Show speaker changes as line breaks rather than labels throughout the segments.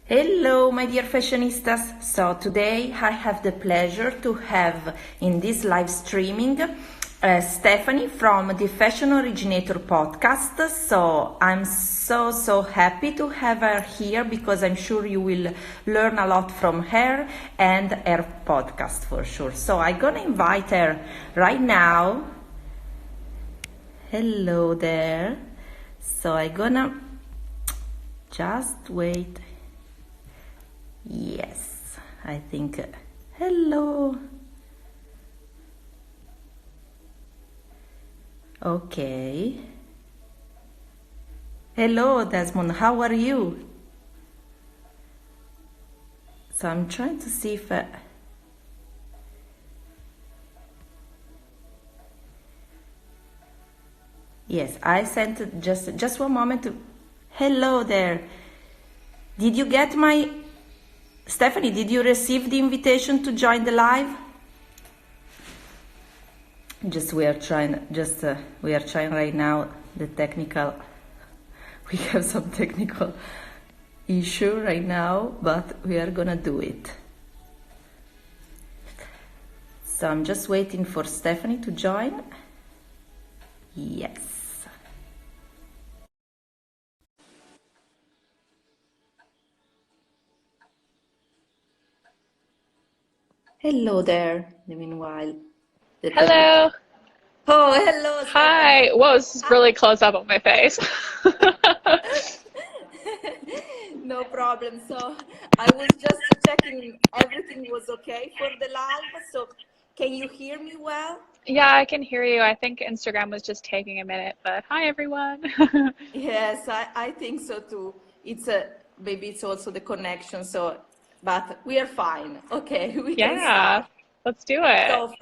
Hello, my dear fashionistas. So today I have the pleasure to have in this live streaming Stephanie from the Fashion Originator Podcast. So I'm so happy to have her here because I'm sure you will learn a lot from her and her podcast for sure. So I'm gonna invite her right now. Hello there. So I'm gonna just wait. Yes, I think. Hello. Okay. Hello, Desmond. How are you? So I'm trying to see if. Yes, I sent it just one moment. Hello there. Did you get my Stephanie? Did you receive the invitation to join the live? We are trying right now the technical. We have some technical issue right now, but we are gonna do it. So I'm just waiting for Stephanie to join. Yes. Hello there. Meanwhile.
Hello.
Oh, hello.
Hi. Whoa, this is really close up on my face.
No problem. So I was just checking everything was okay for the live. So can you hear me well?
Yeah, I can hear you. I think Instagram was just taking a minute, but hi everyone.
Yes, I think so too. Maybe it's also the connection. So, but we are fine. Okay, we can
Yeah,
start.
let's do it.
So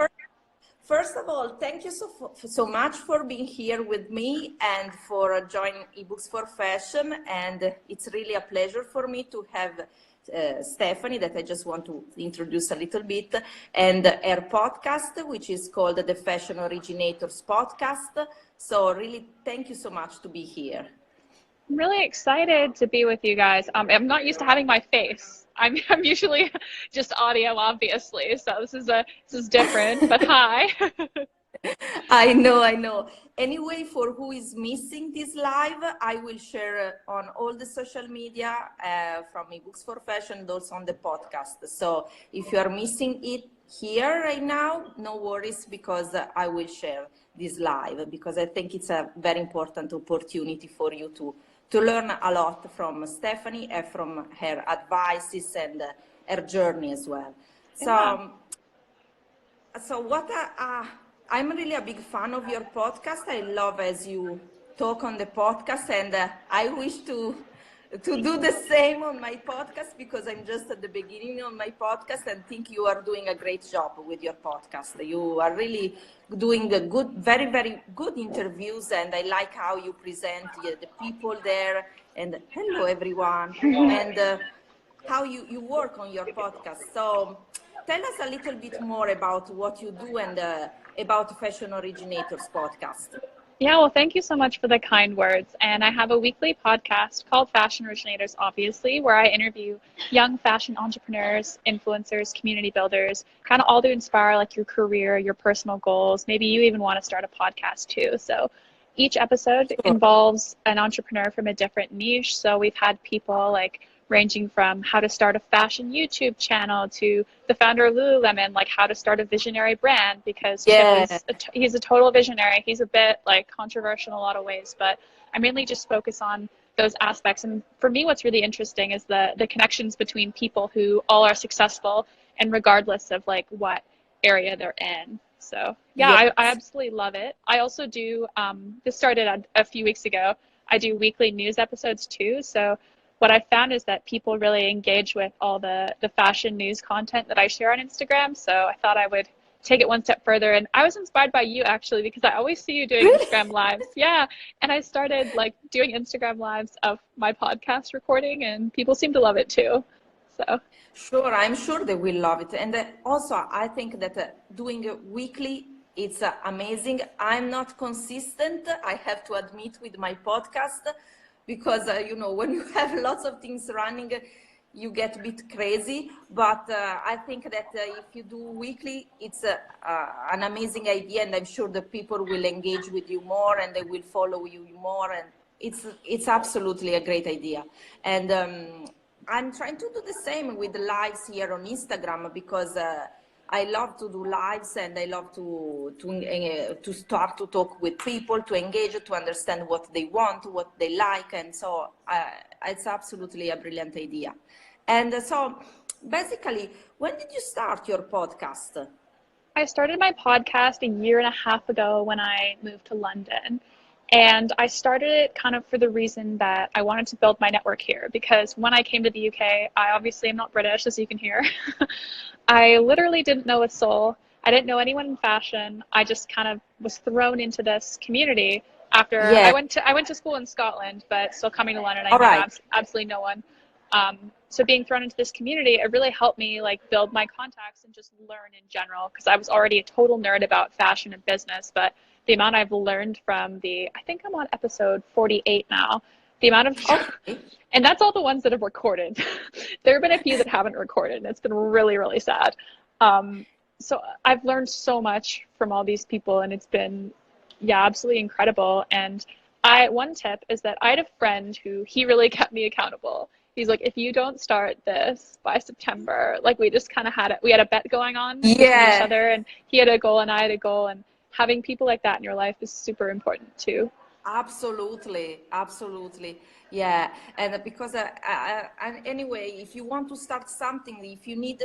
first of all, thank you so much for being here with me and for joining eBooks for Fashion. And it's really a pleasure for me to have Stephanie, that I just want to introduce a little bit, and her podcast, which is called the Fashion Originators Podcast. So really, thank you so much to be here.
I'm really excited to be with you guys. I'm not used to having my face. I'm usually just audio, obviously. So this is different, but hi.
I know. Anyway, for who is missing this live, I will share on all the social media from eBooks for Fashion and also on the podcast. So if you are missing it here right now, no worries, because I will share this live because I think it's a very important opportunity for you to learn a lot from Stephanie and from her advices and her journey as well.
Yeah.
So I'm really a big fan of your podcast. I love as you talk on the podcast, and I wish to do the same on my podcast because I'm just at the beginning of my podcast and think you are doing a great job with your podcast. You are really doing a good, very good interviews, and I like how you present the people there. And hello everyone, and how you work on your podcast. So tell us a little bit more about what you do and about Fashion Originators Podcast.
Yeah, well, thank you so much for the kind words. And I have a weekly podcast called Fashion Originators, obviously, where I interview young fashion entrepreneurs, influencers, community builders, kind of all to inspire like your career, your personal goals. Maybe you even want to start a podcast too. So each episode
Sure.
involves an entrepreneur from a different niche. So we've had people like ranging from how to start a fashion YouTube channel to the founder of Lululemon, like how to start a visionary brand, because Chip
Yeah.
is he's a total visionary. He's a bit like controversial in a lot of ways, but I mainly just focus on those aspects. And for me, what's really interesting is the connections between people who all are successful and regardless of like what area they're in. So yeah, I
Yes.
absolutely love it. I also do, this started a few weeks ago. I do weekly news episodes too. So what I found is that people really engage with all the fashion news content that I share on Instagram. So I thought I would take it one step further. And I was inspired by you actually, because I always see you doing
Really?
Instagram lives. Yeah. And I started like doing Instagram lives of my podcast recording and people seem to love it too. So
Sure, I'm sure they will love it. And also, I think that doing it weekly, it's amazing. I'm not consistent, I have to admit, with my podcast because, when you have lots of things running, you get a bit crazy, but I think that if you do weekly, it's an amazing idea, and I'm sure the people will engage with you more and they will follow you more, and it's absolutely a great idea. And I'm trying to do the same with the lives here on Instagram, because I love to do lives, and I love to start to talk with people, to engage, to understand what they want, what they like, and so it's absolutely a brilliant idea. And so, basically, when did you start your podcast?
I started my podcast a year and a half ago when I moved to London. And I started it kind of for the reason that I wanted to build my network here, because when I came to the UK, I obviously am not British, as you can hear. I literally didn't know a soul. I didn't know anyone in fashion. I just kind of was thrown into this community after
Yeah.
I went to school in Scotland, but still coming to London, I
All
knew
right.
absolutely no one. So being thrown into this community, it really helped me like build my contacts and just learn in general, because I was already a total nerd about fashion and business, but the amount I've learned from I think I'm on episode 48 now, the amount of,
Okay.
and that's all the ones that have recorded. There have been a few that haven't recorded, and it's been really, really sad. So I've learned so much from all these people, and it's been, yeah, absolutely incredible. And one tip is that I had a friend who he really kept me accountable. He's like, if you don't start this by September, like we just kind of we had a bet going on between each
Yeah.
other, and he had a goal and I had a goal, and having people like that in your life is super important too.
Absolutely, absolutely, yeah. And because and anyway, if you want to start something, if you need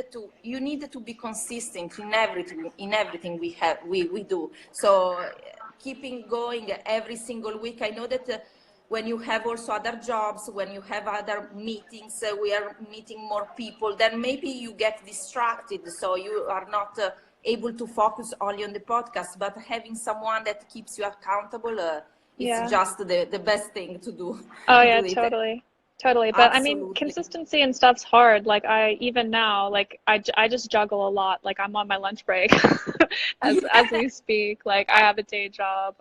to be consistent in everything we do. So keeping going every single week. I know that when you have also other jobs, when you have other meetings, we are meeting more people, then maybe you get distracted, so you are not able to focus only on the podcast. But having someone that keeps you accountable, it's
Yeah.
just the best thing to do.
Oh
To
yeah,
do it.
totally. Totally. But I mean,
Absolutely.
consistency and stuff's hard. Like even now, like I just juggle a lot. Like I'm on my lunch break as
Yeah,
we speak. Like I have a day job.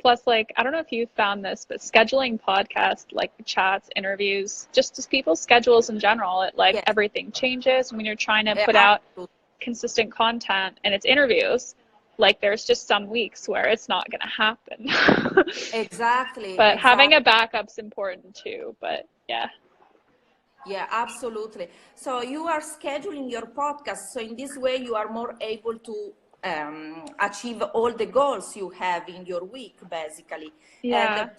Plus, like, I don't know if you found this, but scheduling podcast, like chats, interviews, just people's schedules in general, like
yes,
everything changes when you're trying to
yeah,
put out
absolutely.
consistent content and it's interviews. Like there's just some weeks where it's not going to happen.
Exactly,
But having a
exactly.
backup's important too. But yeah.
Yeah, absolutely. So you are scheduling your podcast. So in this way, you are more able to achieve all the goals you have in your week, basically. And
Yeah.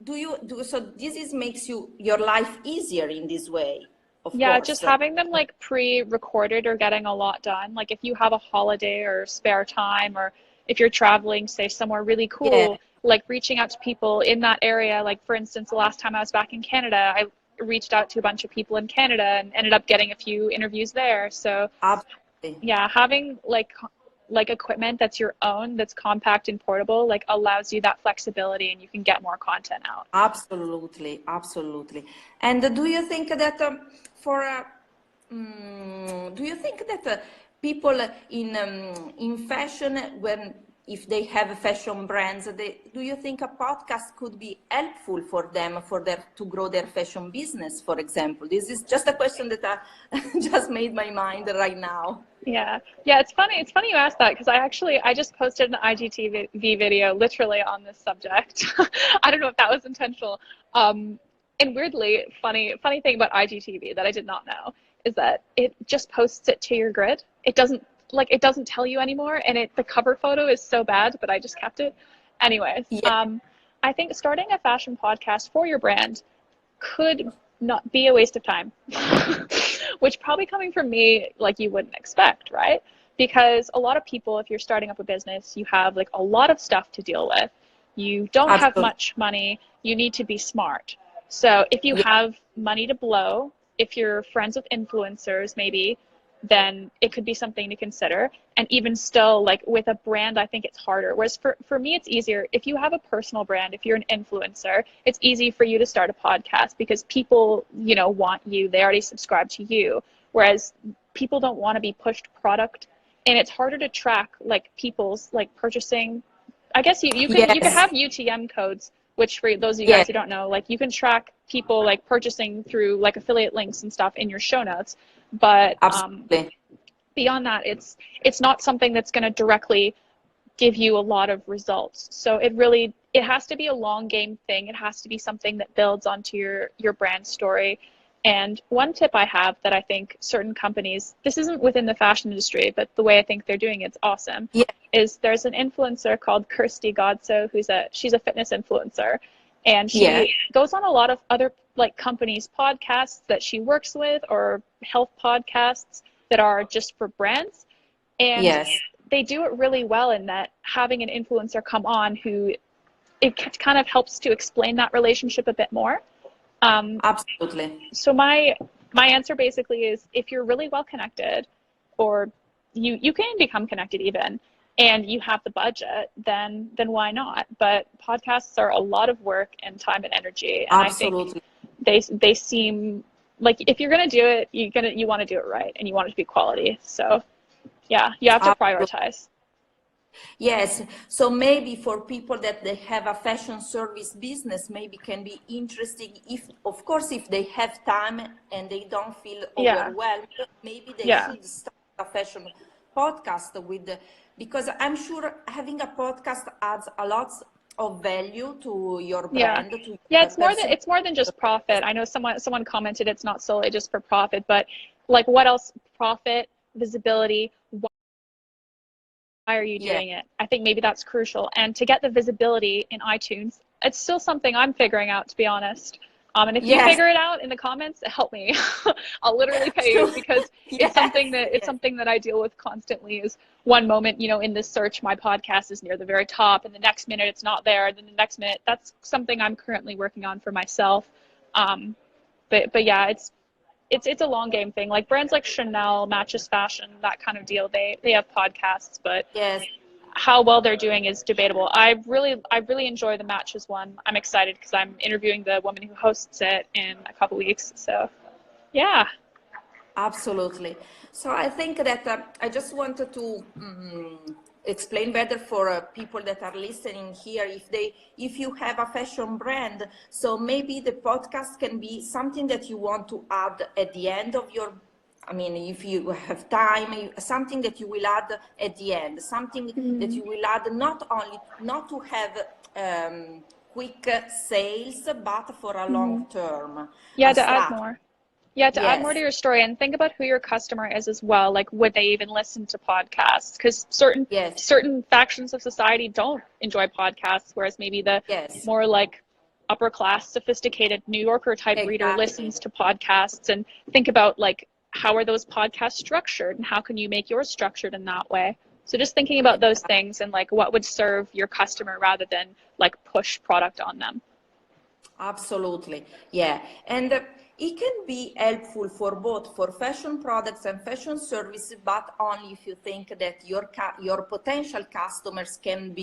do you do so? This is makes your life easier in this way, of
Yeah, just
course.
having them like pre-recorded or getting a lot done. Like if you have a holiday or spare time, or if you're traveling, say somewhere really
Yeah,
cool, like reaching out to people in that area. Like for instance, the last time I was back in Canada, I reached out to a bunch of people in Canada and ended up getting a few interviews there. So
absolutely.
yeah, having like equipment that's your own, that's compact and portable, like allows you that flexibility and you can get more content out.
Absolutely, absolutely. And do you think that for do you think that people in fashion, when if they have fashion brands, do you think a podcast could be helpful for them for their to grow their fashion business, for example? This is just a question that I just made my mind right now.
Yeah. Yeah, it's funny. It's funny you asked that because I just posted an IGTV video literally on this subject. I don't know if that was intentional. And weirdly, funny thing about IGTV that I did not know is that it just posts it to your grid. It doesn't tell you anymore, and the cover photo is so bad, but I just kept it. Anyways,
Yeah,
I think starting a fashion podcast for your brand could not be a waste of time, which probably coming from me, like you wouldn't expect, right? Because a lot of people, if you're starting up a business, you have like a lot of stuff to deal with. You don't have
absolutely.
much money. You need to be smart. So if you
Yeah,
have money to blow, if you're friends with influencers, maybe, then it could be something to consider. And even still, like with a brand, I think it's harder. Whereas for me, it's easier. If you have a personal brand, if you're an influencer, it's easy for you to start a podcast because people, want you. They already subscribe to you. Whereas people don't want to be pushed product. And it's harder to track like people's like purchasing. I guess you can
yes,
have UTM codes, which for those of you
yeah,
guys who don't know, like you can track people like purchasing through like affiliate links and stuff in your show notes. But
Absolutely.
beyond that, it's not something that's going to directly give you a lot of results. So it has to be a long game thing. It has to be something that builds onto your brand story. And one tip I have that I think certain companies, this isn't within the fashion industry, but the way I think they're doing it's awesome,
Yeah.
is there's an influencer called Kirsty Godso, she's a fitness influencer. And she
Yeah.
goes on a lot of other like companies' podcasts that she works with, or health podcasts that are just for brands. And
Yes.
they do it really well in that having an influencer come on who it kind of helps to explain that relationship a bit more.
Absolutely.
So my answer basically is, if you're really well connected, or you can become connected even, and you have the budget, then why not? But podcasts are a lot of work and time and energy, and
Absolutely.
I think they seem like, if you're gonna do it, you want to do it right, and you want it to be quality. So yeah, you have to prioritize.
Yes, so maybe for people that they have a fashion service business, maybe can be interesting if, of course, if they have time and they don't feel
Yeah.
overwhelmed, maybe they
Yeah.
should start a fashion podcast because I'm sure having a podcast adds a lot of value to your brand.
Yeah.
To
Yeah,
your person.
it's more than just profit. I know someone commented it's not solely just for profit, but like, what else? Profit, visibility. Why are you
Yeah.
doing it? I think maybe that's crucial. And to get the visibility in iTunes, it's still something I'm figuring out, to be honest. And if you
Yes.
figure it out in the comments, help me. I'll literally pay you, because
Yes.
it's something that I deal with constantly. Is one moment, in the search, my podcast is near the very top, and the next minute it's not there, and then the next minute. That's something I'm currently working on for myself. But yeah, it's a long game thing. Like brands like Chanel, Matches Fashion, that kind of deal, they have podcasts, but
Yes.
how well they're doing is debatable. I really enjoy the Matches one. I'm excited because I'm interviewing the woman who hosts it in a couple weeks. So yeah.
Absolutely. So I think that I just wanted to explain better for people that are listening here. If you have a fashion brand, so maybe the podcast can be something that you want to add at the end of your. I mean, if you have time, something that you will add at the end, something that you will add not to have quick sales, but for a long term.
Yeah,
A
to add
strategy.
more. Yeah, to add more to
Yes.
your story, and think about who your customer is as well. Like, would they even listen to podcasts? Because
Yes.
certain factions of society don't enjoy podcasts, whereas maybe the
Yes.
more like upper class, sophisticated New Yorker type reader
Exactly.
listens to podcasts. And think about like, how are those podcasts structured, and how can you make yours structured in that way? So just thinking about those things, and like what would serve your customer rather than like push product on them.
Absolutely. Yeah. And it can be helpful for both for fashion products and fashion services, but only if you think that your potential customers can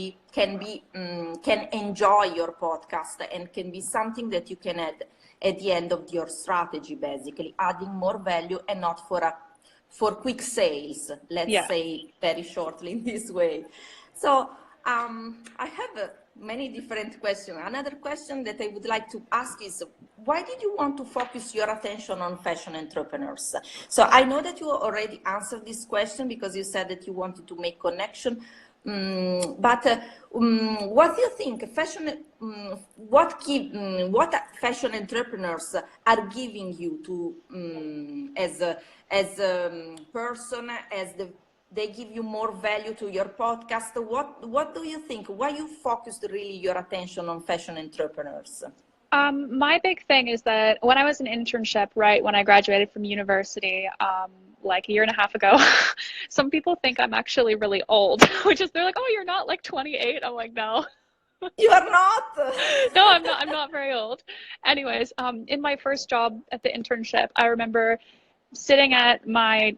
enjoy your podcast and can be something that you can add at the end of your strategy, basically adding more value and not for quick sales, let's
Yeah.
say very shortly in this way. So I have many different questions. Another question that I would like to ask is, why did you want to focus your attention on fashion entrepreneurs? So I know that you already answered this question because you said that you wanted to make connection. But what do you think what fashion entrepreneurs are giving you to as a person, they give you more value to your podcast? What do you think? Why you focused really your attention on fashion entrepreneurs?
My big thing is that when I was an internship, right, when I graduated from university, like a year and a half ago, some people think I'm actually really old, which is, they're like, oh, you're not like 28. I'm like, no.
You are not.
No, I'm not very old. Anyways, in my first job at the internship, I remember sitting at my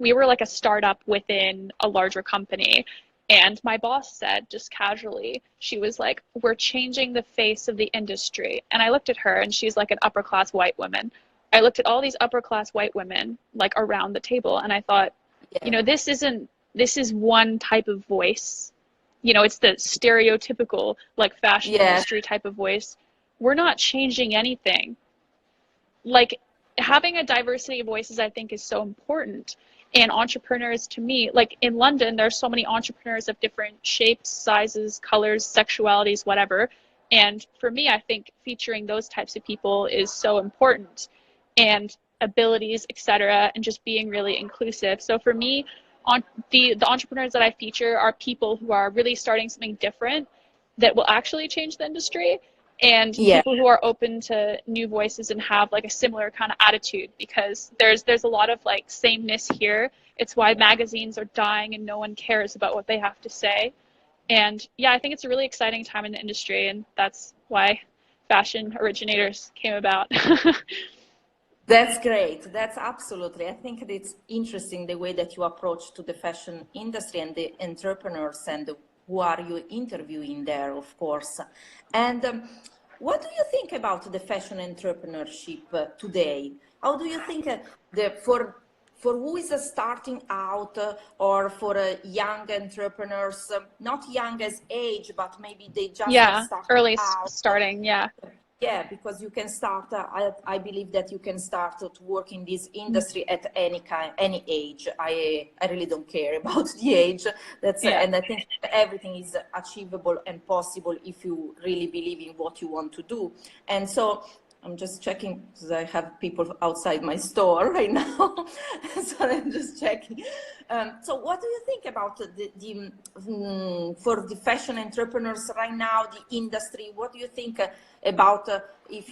we were like a startup within a larger company, and my boss said, just casually, she was like, we're changing the face of the industry. And I looked at her, and she's like an upper class white woman. I looked at all these upper class white women like around the table, and I thought,
Yeah.
this is one type of voice. It's the stereotypical like fashion
Yes.
industry type of voice. we're not changing anything. Like, having a diversity of voices, I think, is so important. And entrepreneurs, to me, like in London, there's so many entrepreneurs of different shapes, sizes, colors, sexualities, whatever. And for me, I think featuring those types of people is so important, and abilities, etc., and just being really inclusive. So for me, on the entrepreneurs that I feature are people who are really starting something different that will actually change the industry, and
Yeah.
people who are open to new voices and have like a similar kind of attitude, because there's a lot of like sameness here. It's why magazines are dying and no one cares about what they have to say. And yeah, I think it's a really exciting time in the industry, and that's why Fashion Originators came about.
That's great. That's absolutely. I think it's interesting the way that you approach to the fashion industry and the entrepreneurs and who are you interviewing there, of course. And what do you think about the fashion entrepreneurship today? How do you think for who is starting out or for young entrepreneurs, not young as age, but maybe they just have
Yeah,
started
early
out.
starting, yeah.
Yeah, because you can start. I believe that you can start to work in this industry at any age. I really don't care about the age.
Yeah.
And I think everything is achievable and possible if you really believe in what you want to do. And so I'm just checking because I have people outside my store right now. So I'm just checking. So what do you think about for the fashion entrepreneurs right now, the industry? What do you think about if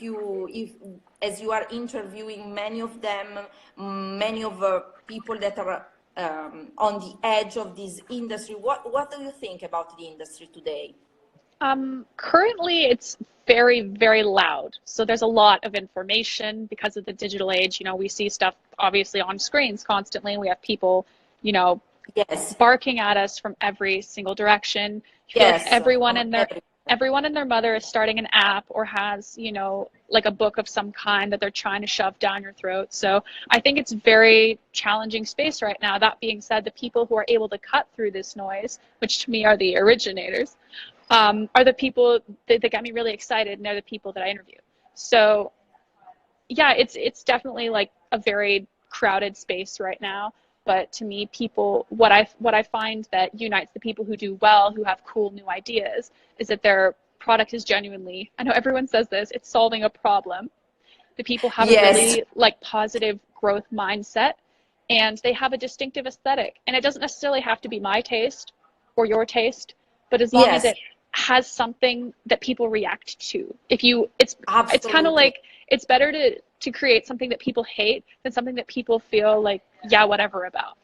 as you are interviewing many of them, many of people that are on the edge of this industry, what do you think about the industry today?
Currently, it's very, very loud. So there's a lot of information because of the digital age. You know, we see stuff obviously on screens constantly. We have people, you know,
Yes,
barking at us from every single direction. I feel like
yes, from every.
everyone and their mother is starting an app or has, you know, like a book of some kind that they're trying to shove down your throat. So I think it's very challenging space right now. That being said, the people who are able to cut through this noise, which to me are the originators, are the people that get me really excited, and they're the people that I interview. So yeah, it's definitely like a very crowded space right now. But to me, people, what I find that unites the people who do well, who have cool new ideas, is that their product is genuinely, I know everyone says this, it's solving a problem. The people have a
Yes,
really like positive growth mindset, and they have a distinctive aesthetic. And it doesn't necessarily have to be my taste or your taste, but as long as
yes,
it has something that people react to. If you, it's kind of
absolutely.
like, it's better to create something that people hate than something that people feel like, yeah, whatever about.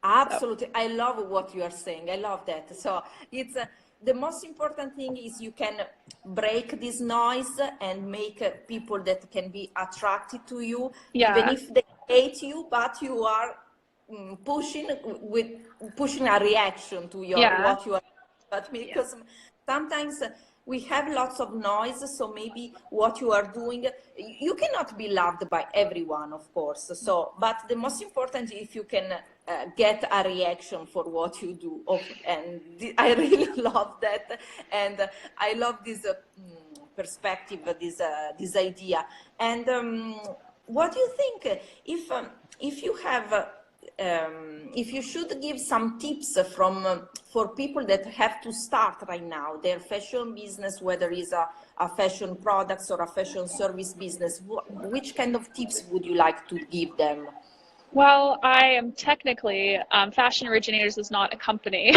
So
Absolutely. I love what you are saying. I love that. So it's the most important thing is you can break this noise and make people that can be attracted to you, even
yeah,
if they hate you, but you are pushing with pushing a reaction to your
yeah,
what you are. But
yeah,
because sometimes we have lots of noise, so maybe what you are doing, you cannot be loved by everyone, of course. So, but the most important if you can get a reaction for what you do. And I really love that, and I love this perspective, this idea. And what do you think if you have if you should give some tips from for people that have to start right now their fashion business, whether it's a fashion products or a fashion service business, which kind of tips would you like to give them?
well, I am technically Fashion Originators is not a company,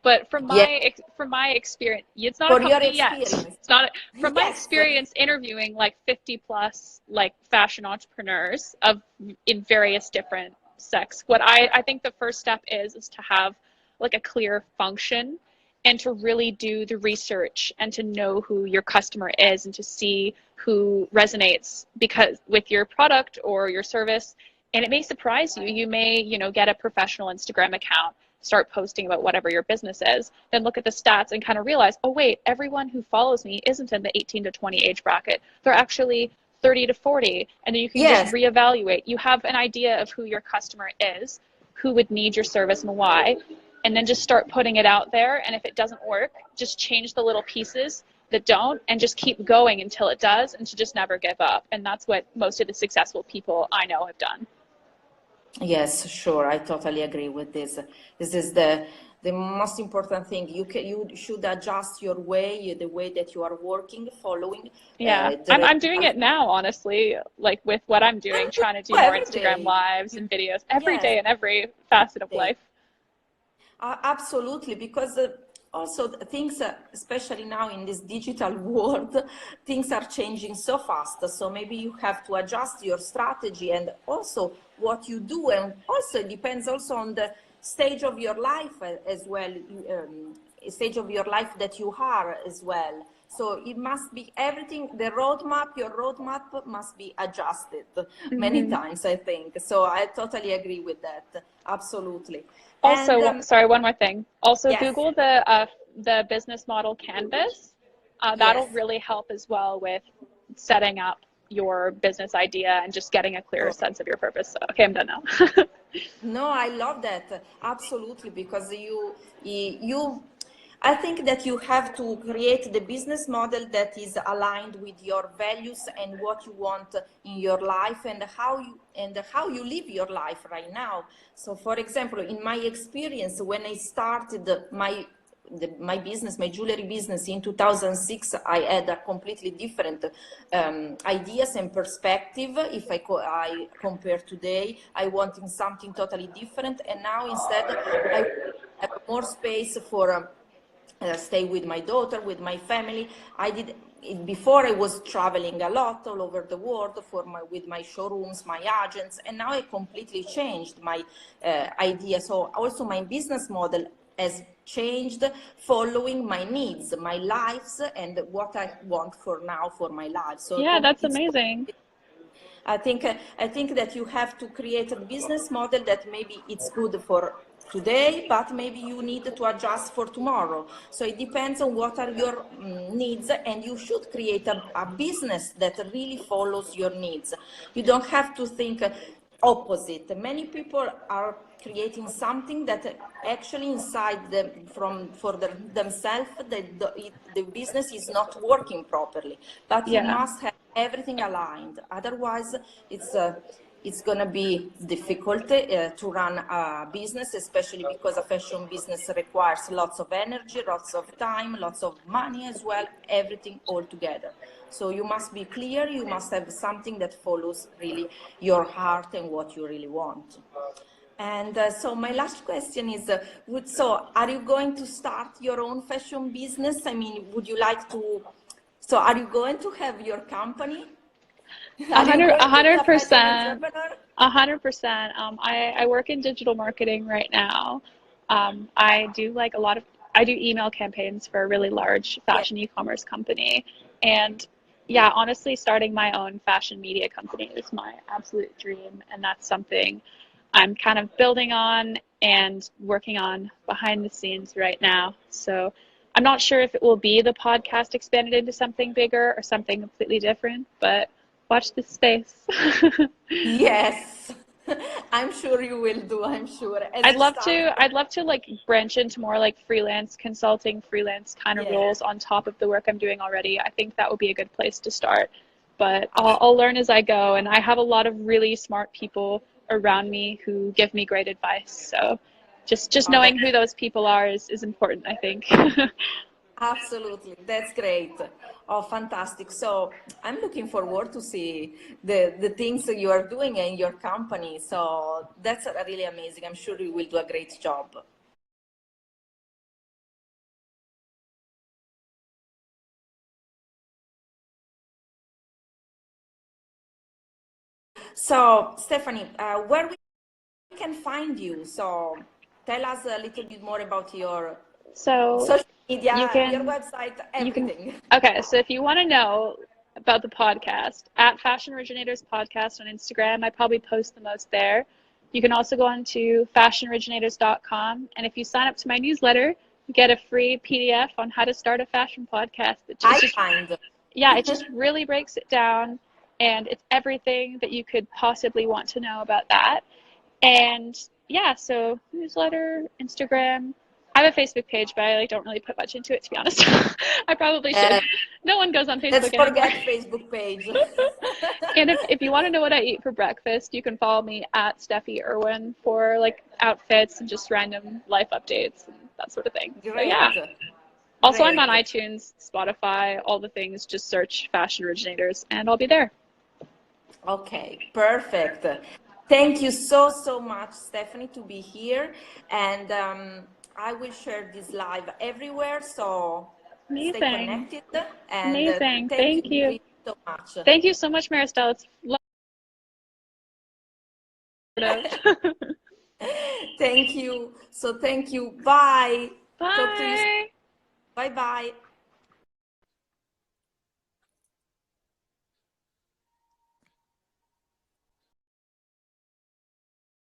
but
Yeah,
from my experience, it's not a
for your
company yet.
experience.
It's not from my
Yes,
experience interviewing like 50 plus like fashion entrepreneurs of in various different sects. What I think the first step is to have like a clear function, and to really do the research and to know who your customer is and to see who resonates because with your product or your service. And it may surprise you. You may, you know, get a professional Instagram account, start posting about whatever your business is, then look at the stats and kind of realize, oh wait, everyone who follows me isn't in the 18 to 20 age bracket. They're actually 30 to 40. And then you can just
yes,
reevaluate. You have an idea of who your customer is, who would need your service and why, and then just start putting it out there. And if it doesn't work, just change the little pieces that don't, and just keep going until it does, and to just never give up. And that's what most of the successful people I know have done.
Yes, sure. I totally agree with this. This is the most important thing. You should adjust your way, the way that you are working, following
Yeah, I'm doing it now, honestly, like with what I'm doing, trying to do more
every
Instagram
day.
lives and videos every
Yes,
day in every facet of
every day.
life.
Absolutely, because also things, especially now in this digital world, things are changing so fast. So maybe you have to adjust your strategy and also what you do, and also it depends also on the stage of your life as well, stage of your life that you are as well. So it must be everything, the roadmap, your roadmap must be adjusted many
Hmm.
times, I think. So I totally agree with that. Absolutely. And
Also, sorry, one more thing. Also,
yes,
Google the business model canvas. That'll
yes.
really help as well with setting up your business idea and just getting a clearer
Oh,
sense of your purpose. So, okay, I'm done now.
no, I love that. Absolutely, because I think that you have to create the business model that is aligned with your values and what you want in your life, and how you live your life right now. So, for example, in my experience, when I started my business, my jewelry business in 2006, I had a completely different ideas and perspective. If I compare today, I wanted something totally different, and now instead I have more space for stay with my daughter, with my family. I did before. I was traveling a lot all over the world with my showrooms, my agents, and now I completely changed my idea. So also my business model has changed following my needs, my lives, and what I want for now for my life. So
Yeah, that's
it's
amazing.
I think that you have to create a business model that maybe it's good for today, but maybe you need to adjust for tomorrow. So it depends on what are your needs, and you should create a business that really follows your needs. You don't have to think opposite. Many people are creating something that actually inside them themselves, the business is not working properly, but you
Yeah.
must have everything aligned. Otherwise, it's going to be difficult to run a business, especially because a fashion business requires lots of energy, lots of time, lots of money as well, everything all together. So you must be clear, you must have something that follows really your heart and what you really want. And so my last question is, so are you going to start your own fashion business? I mean, would you like to, so are you going to have your company?
A
Are you
hundred, a
going to be
hundred
a fashion
percent,
entrepreneur?
100%. I work in digital marketing right now. I do like I do email campaigns for a really large
Yes.
fashion e-commerce company. And yeah, honestly, starting my own fashion media company is my absolute dream. And that's something I'm kind of building on and working on behind the scenes right now. So I'm not sure if it will be the podcast expanded into something bigger or something completely different, but watch this space.
Yes. I'm sure you will do, I'm sure, as you start.
I'd love to like branch into more like freelance consulting, freelance kind of
Yeah,
roles on top of the work I'm doing already. I think that would be a good place to start. But
absolutely.
I'll learn as I go, and I have a lot of really smart people around me who give me great advice. So just
Oh,
knowing who those people are is important, I think.
absolutely. That's great. Oh, fantastic. So I'm looking forward to see the things that you are doing in your company. So that's really amazing. I'm sure you will do a great job. So, Stephanie, where we can find you? So tell us a little bit more about your
So
social
you
media, your
can
website,
you can
everything.
okay, so if you want to know about the podcast, at Fashion Originators Podcast on Instagram, I probably post the most there. You can also go on to fashionoriginators.com, and if you sign up to my newsletter, you get a free PDF on how to start a fashion podcast.
I find.
Yeah, it just really breaks it down, and it's everything that you could possibly want to know about that. And yeah, so newsletter, Instagram. I have a Facebook page, but I don't really put much into it, to be honest. I probably should. No one goes on
Let's
Facebook anymore.
forget Facebook page.
And if you want to know what I eat for breakfast, you can follow me at Steffi Irwin for like outfits and just random life updates and that sort of thing.
Great.
So yeah. Also, I'm on
Great.
iTunes, Spotify, all the things. Just search Fashion Originators and I'll be there.
Okay, perfect. Thank you so much, Stephanie, to be here. And I will share this live everywhere. So
Amazing.
stay connected. And
Amazing.
Thank you really so much.
Thank you so much, Maristelle. It's
Thank you. So thank you. Bye.
Bye.
Talk to you. Bye-bye.